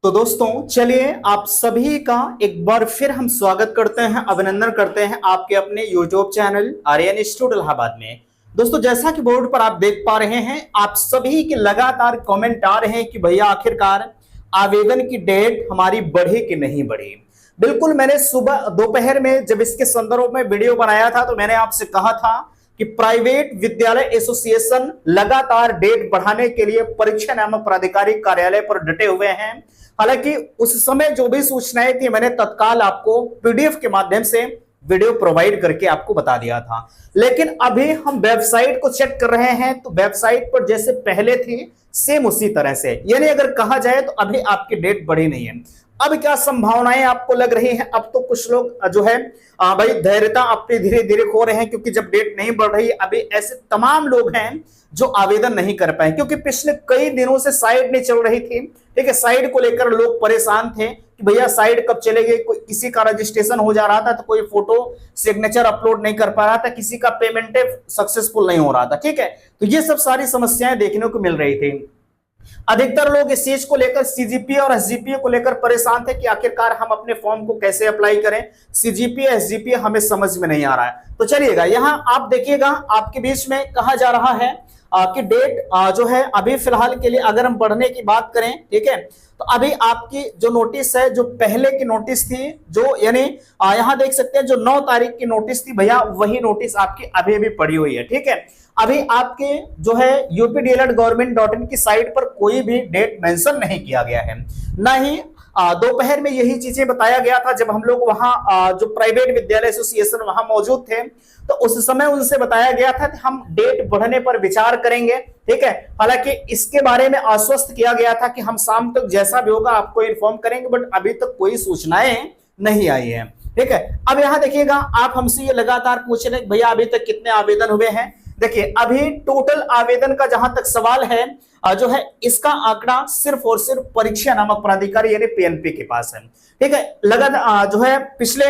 तो दोस्तों चलिए आप सभी का एक बार फिर हम स्वागत करते हैं, अभिनंदन करते हैं आपके अपने YouTube channel Aryan Institute Allahabad में। दोस्तों जैसा कि बोर्ड पर आप देख पा रहे हैं, आप सभी के लगातार कमेंट आ रहे हैं कि भैया आखिरकार आवेदन की डेट हमारी बढ़ी कि नहीं बढ़ी। बिल्कुल, मैंने सुबह दोपहर में जब इसके संदर्भ में वीडियो बनाया था तो मैंने आपसे कहा था कि प्राइवेट विद्यालय एसोसिएशन लगातार डेट बढ़ाने के लिए परीक्षा नामक प्राधिकारी कार्यालय पर डटे हुए हैं। हालांकि उस समय जो भी सूचनाएं थी मैंने तत्काल आपको पीडीएफ के माध्यम से वीडियो प्रोवाइड करके आपको बता दिया था, लेकिन अभी हम वेबसाइट को चेक कर रहे हैं तो वेबसाइट पर जैसे पहले थी सेम उसी तरह से, यानी अगर कहा जाए तो अभी आपकी डेट बढ़ी नहीं है। अब क्या संभावनाएं आपको लग रही हैं? अब तो कुछ लोग जो है भाई धैर्यता अपनी धीरे धीरे खो रहे हैं, क्योंकि जब डेट नहीं बढ़ रही अभी ऐसे तमाम लोग हैं जो आवेदन नहीं कर पाए, क्योंकि पिछले कई दिनों से साइट नहीं चल रही थी। ठीक है, साइट को लेकर लोग परेशान थे कि भैया साइट कब चलेगी। कोई किसी का रजिस्ट्रेशन हो जा रहा था तो कोई फोटो सिग्नेचर अपलोड नहीं कर पा रहा था, किसी का पेमेंट सक्सेसफुल नहीं हो रहा था। ठीक है, तो ये सब सारी समस्याएं देखने को मिल रही थी। अधिकतर लोग इस चीज को लेकर सीजीपीए और एसजीपीए को लेकर परेशान थे कि आखिरकार हम अपने फॉर्म को कैसे अप्लाई करें। सीजीपीए एसजीपीए हमें समझ में नहीं आ रहा है। तो चलिएगा, यहां आप देखिएगा आपके बीच में कहा जा रहा है कि डेट जो है अभी फिलहाल के लिए अगर हम बढ़ने की बात करें, ठीक है, तो अभी आपकी जो नोटिस है, जो पहले की नोटिस थी, जो यानी यहां देख सकते हैं जो 9 तारीख की नोटिस थी भैया, वही नोटिस आपकी अभी भी पड़ी हुई है। ठीक है, अभी आपके जो है updled.government.in की साइट पर कोई भी डेट मेंशन नहीं किया गया है, ना ही दोपहर में यही चीजें बताया गया था जब हम लोग वहां जो प्राइवेट विद्यालय एसोसिएशन वहां मौजूद थे, तो उस समय उनसे बताया गया था कि हम डेट बढ़ने पर विचार करेंगे। ठीक है, हालांकि इसके बारे में आश्वस्त किया गया था कि हम शाम तक जैसा भी होगा आपको इन्फॉर्म करेंगे, बट अभी तक कोई सूचनाएं नहीं आई है। ठीक है, अब यहां देखिएगा आप हमसे ये लगातार पूछ रहे हैं भैया अभी तक कितने आवेदन हुए हैं। देखिए अभी टोटल आवेदन का जहां तक सवाल है जो है इसका आंकड़ा सिर्फ और सिर्फ परीक्षा नामक प्राधिकारी यानी पीएनपी के पास है। ठीक है, लगातार जो है पिछले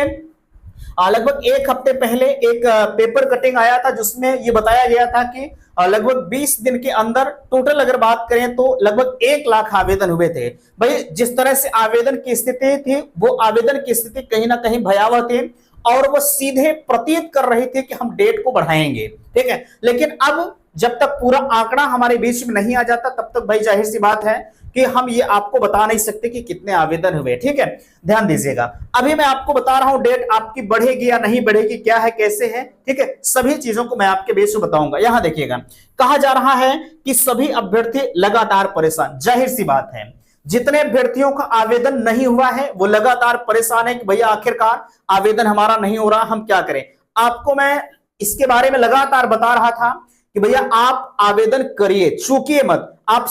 लगभग एक हफ्ते पहले एक पेपर कटिंग आया था जिसमें ये बताया गया था कि लगभग 20 दिन के अंदर टोटल अगर बात करें तो लगभग 1 लाख आवेदन हुए थे। भाई जिस तरह से आवेदन की स्थिति थी वो आवेदन की स्थिति कहीं ना कहीं भयावह थी और वो सीधे प्रतीत कर रही थी कि हम डेट को बढ़ाएंगे। ठीक है, लेकिन अब जब तक पूरा आंकड़ा हमारे बीच में नहीं आ जाता तब तक भाई जाहिर सी बात है कि हम ये आपको बता नहीं सकते कि कितने आवेदन हुए। ठीक है, ध्यान दीजिएगा, अभी मैं आपको बता रहा हूं डेट आपकी बढ़ेगी या नहीं बढ़ेगी, क्या है कैसे है। ठीक है, सभी चीजों को मैं आपके बेस में बताऊंगा। यहां देखिएगा कहा जा रहा है कि सभी अभ्यर्थी लगातार परेशान। जाहिर सी बात है जितने अभ्यर्थियों का आवेदन नहीं हुआ है वो लगातार परेशान है कि भैया आखिरकार आवेदन हमारा नहीं हो रहा, हम क्या करें। आपको मैं इसके बारे में लगातार बता रहा था कि भैया आप आवेदन करिए, चूकिए मत, आप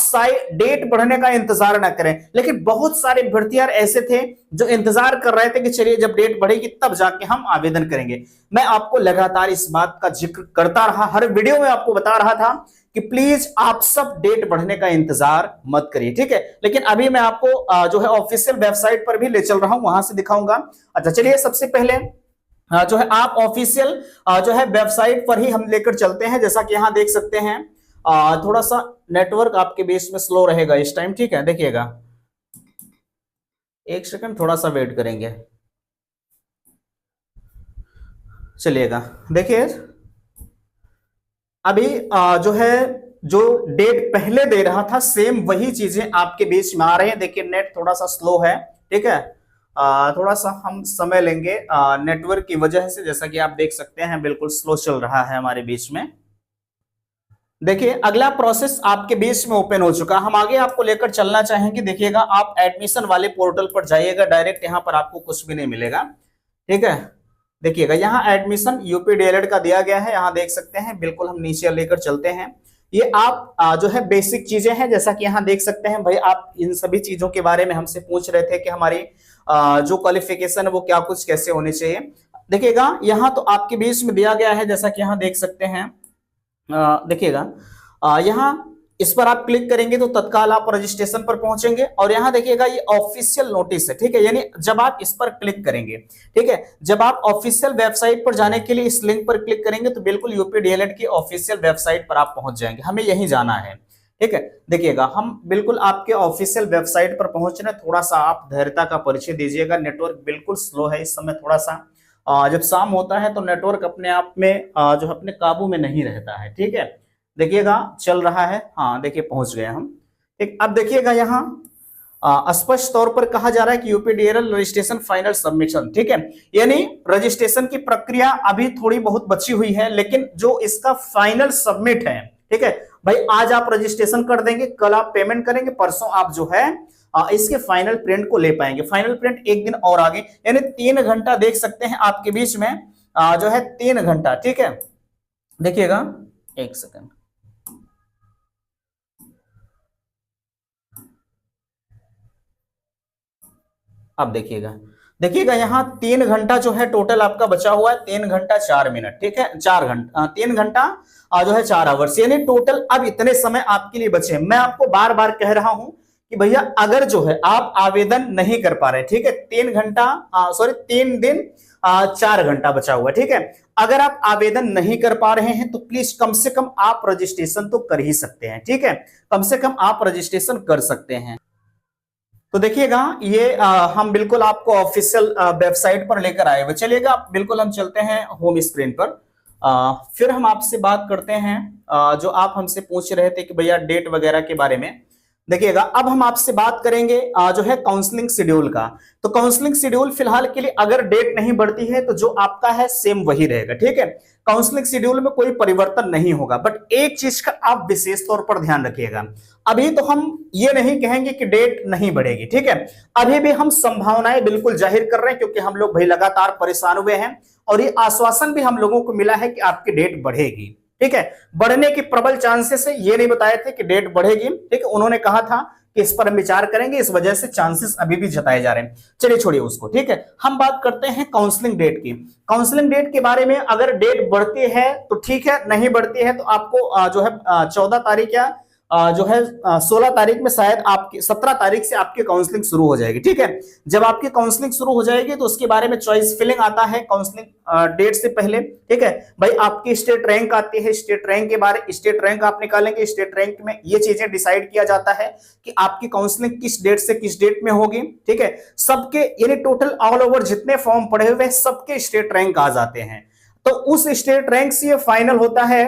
डेट बढ़ने का इंतजार ना करें। लेकिन बहुत सारे अभ्यर्थी ऐसे थे जो इंतजार कर रहे थे कि चलिए जब डेट बढ़ेगी तब जाके हम आवेदन करेंगे। मैं आपको लगातार इस बात का जिक्र करता रहा, हर वीडियो में आपको बता रहा था कि प्लीज आप सब डेट बढ़ने का इंतजार मत करिए। ठीक है, लेकिन अभी मैं आपको जो है ऑफिशियल वेबसाइट पर भी ले चल रहा हूं, वहां से दिखाऊंगा। अच्छा चलिए, सबसे पहले जो है आप ऑफिशियल जो है वेबसाइट पर ही हम लेकर चलते हैं। जैसा कि यहां देख सकते हैं थोड़ा सा नेटवर्क आपके बेस में स्लो रहेगा इस टाइम। ठीक है, देखिएगा एक सेकंड, थोड़ा सा वेट करेंगे। चलिएगा, देखिए अभी जो है जो डेट पहले दे रहा था सेम वही चीजें आपके बीच में आ रहे हैं। देखिए नेट थोड़ा सा स्लो है। ठीक है, थोड़ा सा हम समय लेंगे नेटवर्क की वजह से, जैसा कि आप देख सकते हैं बिल्कुल स्लो चल रहा है हमारे बीच में। देखिए अगला प्रोसेस आपके बीच में ओपन हो चुका, हम आगे आपको लेकर चलना चाहेंगे। देखिएगा आप एडमिशन वाले पोर्टल पर जाइएगा, डायरेक्ट यहाँ पर आपको कुछ भी नहीं मिलेगा। ठीक है, देखिएगा यहाँ एडमिशन यूपीडीएलएड का दिया गया है, यहाँ देख सकते हैं। बिल्कुल हम नीचे लेकर चलते हैं। ये आप जो है बेसिक चीजें हैं, जैसा कि यहाँ देख सकते हैं। भाई आप इन सभी चीजों के बारे में हमसे पूछ रहे थे कि हमारी जो क्वालिफिकेशन है वो क्या कुछ कैसे होनी चाहिए। देखिएगा यहाँ तो आपके बीच में दिया गया है, जैसा कि यहाँ देख सकते हैं। देखिएगा यहाँ इस पर आप क्लिक करेंगे तो तत्काल आप रजिस्ट्रेशन पर पहुंचेंगे और यहाँ देखिएगा ये ऑफिशियल नोटिस है। ठीक है, यानी जब आप इस पर क्लिक करेंगे, ठीक है, जब आप ऑफिशियल वेबसाइट पर जाने के लिए इस लिंक पर क्लिक करेंगे तो बिल्कुल यूपीडीएलएड की ऑफिशियल वेबसाइट पर आप पहुंच जाएंगे। हमें यहीं जाना है। ठीक है। देखिएगा हम बिल्कुल आपके ऑफिशियल वेबसाइट पर पहुंच रहे हैं, थोड़ा सा आप धैर्यता का परिचय दीजिएगा। नेटवर्क बिल्कुल स्लो है इस समय थोड़ा सा। जब शाम होता है तो नेटवर्क अपने आप में जो है अपने काबू में नहीं रहता है। ठीक है, देखिएगा चल रहा है। हाँ देखिए पहुंच गए हम। ठीक, अब देखिएगा यहाँ स्पष्ट तौर पर कहा जा रहा है कि यूपीडीआरएल रजिस्ट्रेशन फाइनल सबमिशन। ठीक है, यानी रजिस्ट्रेशन की प्रक्रिया अभी थोड़ी बहुत बची हुई है, लेकिन जो इसका फाइनल सबमिट है, ठीक है भाई, आज आप रजिस्ट्रेशन कर देंगे, कल आप पेमेंट करेंगे, परसों आप जो है इसके फाइनल प्रिंट को ले पाएंगे। फाइनल प्रिंट एक दिन और आगे, यानी 3 घंटा देख सकते हैं आपके बीच में जो है 3 घंटा। ठीक है, देखिएगा एक सेकंड। अब देखिएगा यहाँ 3 घंटा जो है टोटल आपका बचा हुआ है, 3 घंटा 4 मिनट। ठीक है, 4 घंटा 3 घंटा जो है 4 आवर्स, यानी टोटल अब इतने समय आपके लिए बचे हैं। मैं आपको बार बार कह रहा हूं कि भैया अगर जो है आप आवेदन नहीं कर पा रहे, ठीक है, 3 घंटा 3 दिन 4 घंटा बचा हुआ है। ठीक है, अगर आप आवेदन नहीं कर पा रहे हैं तो प्लीज कम से कम आप रजिस्ट्रेशन तो कर ही सकते हैं। ठीक है, कम से कम आप रजिस्ट्रेशन कर सकते हैं। तो देखिएगा ये हम बिल्कुल आपको ऑफिशियल वेबसाइट पर लेकर आए हुए। चलिएगा बिल्कुल हम चलते हैं होम स्क्रीन पर। फिर हम आपसे बात करते हैं जो आप हमसे पूछ रहे थे कि भैया डेट वगैरह के बारे में। देखिएगा अब हम आपसे बात करेंगे जो है काउंसलिंग शेड्यूल का। तो काउंसलिंग शेड्यूल फिलहाल के लिए अगर डेट नहीं बढ़ती है तो जो आपका है सेम वही रहेगा। ठीक है, काउंसलिंग शेड्यूल में कोई परिवर्तन नहीं होगा, बट एक चीज का आप विशेष तौर पर ध्यान रखिएगा। अभी तो हम ये नहीं कहेंगे कि डेट नहीं बढ़ेगी। ठीक है, अभी भी हम संभावनाएं बिल्कुल जाहिर कर रहे हैं, क्योंकि हम लोग भाई लगातार परेशान हुए हैं और ये आश्वासन भी हम लोगों को मिला है कि आपकी डेट बढ़ेगी। ठीक है, बढ़ने की प्रबल चांसेस है, ये नहीं बताए थे कि डेट बढ़ेगी। ठीक है, उन्होंने कहा था कि इस पर हम विचार करेंगे, इस वजह से चांसेस अभी भी जताए जा रहे हैं। चलिए छोड़िए उसको। ठीक है, हम बात करते हैं काउंसलिंग डेट की। काउंसलिंग डेट के बारे में अगर डेट बढ़ती है तो ठीक है, नहीं बढ़ती है तो आपको जो है 14 तारीख या जो है 16 तारीख में शायद आपकी 17 तारीख से आपकी काउंसलिंग शुरू हो जाएगी। ठीक है, जब आपकी काउंसलिंग शुरू हो जाएगी तो उसके बारे में चॉइस फिलिंग आता है काउंसलिंग डेट से पहले। ठीक है भाई, आपकी स्टेट रैंक आती है, स्टेट रैंक के बारे स्टेट रैंक आप निकालेंगे। स्टेट रैंक में ये चीजें डिसाइड किया जाता है कि आपकी काउंसलिंग किस डेट से किस डेट में होगी। ठीक है, सबके यानी टोटल ऑल ओवर जितने फॉर्म पड़े हुए सबके स्टेट रैंक आ जाते हैं। तो उस स्टेट रैंक से ये फाइनल होता है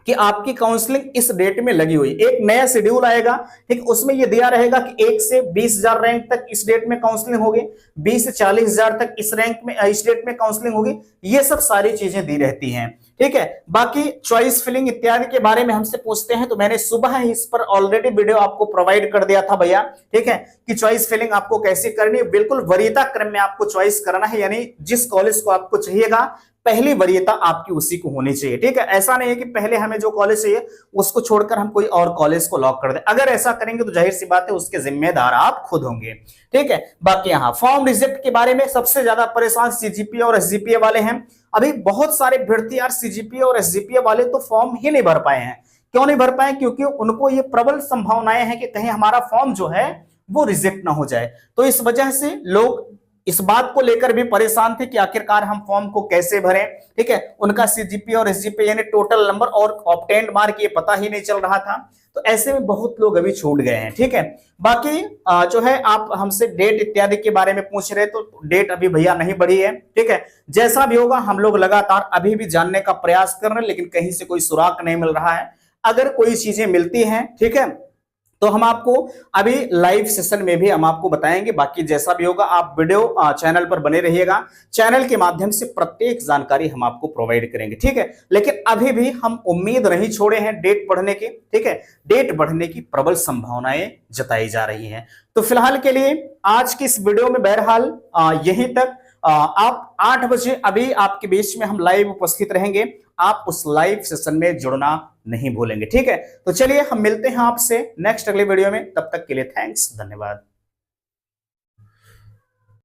कि आपकी काउंसलिंग इस डेट में लगी हुई। एक नया शेड्यूल आएगा, ठीक, उसमें यह दिया रहेगा कि 1 से 20,000 रैंक तक इस डेट में काउंसलिंग होगी, 20 से 40,000 तक इस रैंक में इस डेट में काउंसलिंग होगी। ये सब सारी चीजें दी रहती हैं। ठीक है, बाकी चॉइस फिलिंग इत्यादि के बारे में हमसे पूछते हैं तो मैंने सुबह ही इस पर ऑलरेडी वीडियो आपको प्रोवाइड कर दिया था भैया। ठीक है, कि चॉइस फिलिंग आपको कैसे करनी है, बिल्कुल वरीयता क्रम में आपको चॉइस करना है, यानी जिस कॉलेज को आपको चाहिएगा पहली वरीयता आपकी उसी को होनी चाहिए। ठीक है, ऐसा नहीं है कि पहले हमें जो कॉलेज चाहिए उसको छोड़कर हम कोई और कॉलेज को लॉक कर दें। अगर ऐसा करेंगे तो जाहिर सी बात है उसके जिम्मेदार आप खुद होंगे। ठीक है, बाकी यहाँ फॉर्म रिजेक्ट के बारे में सबसे ज्यादा परेशान सीजीपीए और एसजीपीए वाले हैं। अभी बहुत सारे अभ्यर्थी यार सीजीपीए और एसजीपीए वाले तो फॉर्म ही नहीं भर पाए हैं। क्यों नहीं भर पाए? क्योंकि उनको ये प्रबल संभावनाएं हैं कि कहीं हमारा फॉर्म जो है वो रिजेक्ट ना हो जाए। तो इस वजह से लोग इस बात को लेकर भी परेशान थे कि आखिरकार हम फॉर्म को कैसे भरें। ठीक है, उनका सीजीपीए और एसजीपीए यानी टोटल नंबर और ऑब्टेन्ड मार्क ये पता ही नहीं चल रहा था। तो ऐसे में बहुत लोग अभी छूट गए हैं। ठीक है, बाकी जो है आप हमसे डेट इत्यादि के बारे में पूछ रहे तो डेट अभी भैया नहीं बढ़ी है। ठीक है, जैसा भी होगा हम लोग लगातार अभी भी जानने का प्रयास कर रहे हैं, लेकिन कहीं से कोई सुराग नहीं मिल रहा है। अगर कोई चीजें मिलती हैं, ठीक है, तो हम आपको अभी लाइव सेशन में भी हम आपको बताएंगे। बाकी जैसा भी होगा आप वीडियो चैनल पर बने रहिएगा, चैनल के माध्यम से प्रत्येक जानकारी हम आपको प्रोवाइड करेंगे। ठीक है, लेकिन अभी भी हम उम्मीद नहीं छोड़े हैं डेट बढ़ने की। ठीक है, डेट बढ़ने की प्रबल संभावनाएं जताई जा रही हैं। तो फिलहाल के लिए आज की इस वीडियो में बहरहाल यहीं तक। आप 8 बजे अभी आपके बीच में हम लाइव उपस्थित रहेंगे, आप उस लाइव सेशन में जुड़ना नहीं भूलेंगे। ठीक है, तो चलिए हम मिलते हैं आपसे नेक्स्ट अगले वीडियो में। तब तक के लिए थैंक्स, धन्यवाद।